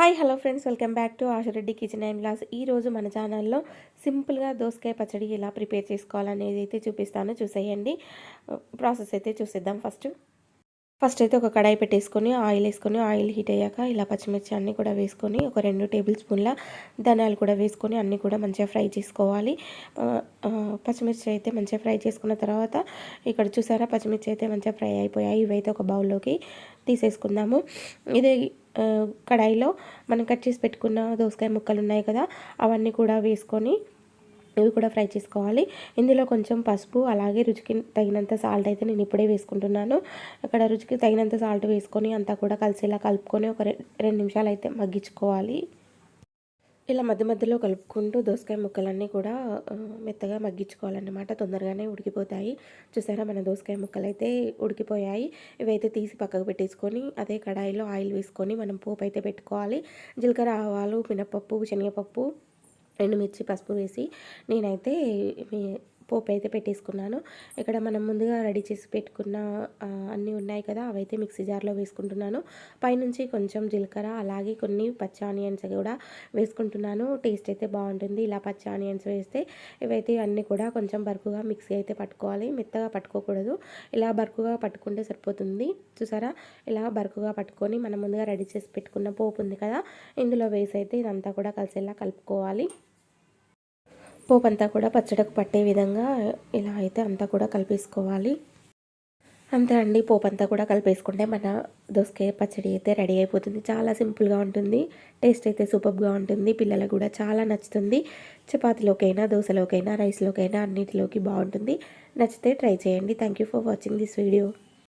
Hi hello friends, welcome back to Ashu Reddy kitchen and vlogs. ఈరోజు మన ఛానల్లో సింపుల్గా దోసకాయ పచ్చడి ఎలా ప్రిపేర్ చేసుకోవాలనేది అయితే చూపిస్తాను, చూసేయండి. ప్రాసెస్ అయితే చూసేద్దాం. ఫస్ట్ అయితే ఒక కడాయి పెట్టేసుకొని ఆయిల్ వేసుకొని ఆయిల్ హీట్ అయ్యాక ఇలా పచ్చిమిర్చి అన్నీ కూడా వేసుకొని ఒక 2 టేబుల్ స్పూన్ల ధనియాలు కూడా వేసుకొని అన్నీ కూడా మంచిగా ఫ్రై చేసుకోవాలి. పచ్చిమిర్చి అయితే మంచిగా ఫ్రై చేసుకున్న తర్వాత ఇక్కడ చూసారా, పచ్చిమిర్చి అయితే మంచిగా ఫ్రై అయిపోయాయి. ఇవైతే ఒక బౌల్లోకి తీసేసుకుందాము. ఇదే కడాయిలో మనం కట్ చేసి పెట్టుకున్న దోసకాయ ముక్కలు ఉన్నాయి కదా, అవన్నీ కూడా వేసుకొని ఇవి కూడా ఫ్రై చేసుకోవాలి. ఇందులో కొంచెం పసుపు, అలాగే రుచికి తగినంత సాల్ట్ అయితే నేను ఇప్పుడే వేసుకుంటున్నాను. అక్కడ రుచికి తగినంత సాల్ట్ వేసుకొని అంతా కూడా కలిసేలా కలుపుకొని ఒక 2 నిమిషాలు అయితే మగ్గించుకోవాలి. ఇలా మధ్య మధ్యలో కలుపుకుంటూ దోసకాయ ముక్కలన్నీ కూడా మెత్తగా మగ్గించుకోవాలన్నమాట. తొందరగానే ఉడికిపోతాయి. చూసారా, మన దోసకాయ ముక్కలు అయితే ఉడికిపోయాయి. ఇవైతే తీసి పక్కకు పెట్టేసుకొని అదే కడాయిలో ఆయిల్ వేసుకొని మనం పోపు అయితే పెట్టుకోవాలి. జీలకర్ర, ఆవాలు, మినపప్పు, శనగపప్పు, ఎండుమిర్చి, పసుపు వేసి నేనైతే పోపు అయితే పెట్టేసుకున్నాను. ఇక్కడ మనం ముందుగా రెడీ చేసి పెట్టుకున్న అన్నీ ఉన్నాయి కదా, అవైతే మిక్సీ జార్లో వేసుకుంటున్నాను. పైనుంచి కొంచెం జీలకర్ర, అలాగే కొన్ని పచ్చి ఆనియన్స్ కూడా వేసుకుంటున్నాను. టేస్ట్ అయితే బాగుంటుంది ఇలా పచ్చి ఆనియన్స్ వేస్తే. ఇవైతే అన్నీ కూడా కొంచెం బరుకుగా మిక్సీ అయితే పట్టుకోవాలి, మెత్తగా పట్టుకోకూడదు. ఇలా బరుకుగా పట్టుకుంటే సరిపోతుంది. చూసారా, ఇలా బరుకుగా పట్టుకొని మనం ముందుగా రెడీ చేసి పెట్టుకున్న పోపు ఉంది కదా, ఇందులో వేసి అయితే ఇదంతా కూడా కలిసేలా కలుపుకోవాలి. పోపు అంతా కూడా పచ్చడికి పట్టే విధంగా ఇలా అయితే అంతా కూడా కలిపేసుకోవాలి. అంతే అండి, పోపు అంతా కూడా కలిపేసుకుంటే మన దోసకాయ పచ్చడి అయితే రెడీ అయిపోతుంది. చాలా సింపుల్గా ఉంటుంది. టేస్ట్ అయితే సూపర్గా ఉంటుంది. పిల్లలకు కూడా చాలా నచ్చుతుంది. చపాతీలోకైనా, దోశలోకైనా, రైస్లోకైనా అన్నిటిలోకి బాగుంటుంది. నచ్చితే ట్రై చేయండి. Thank you for watching this video.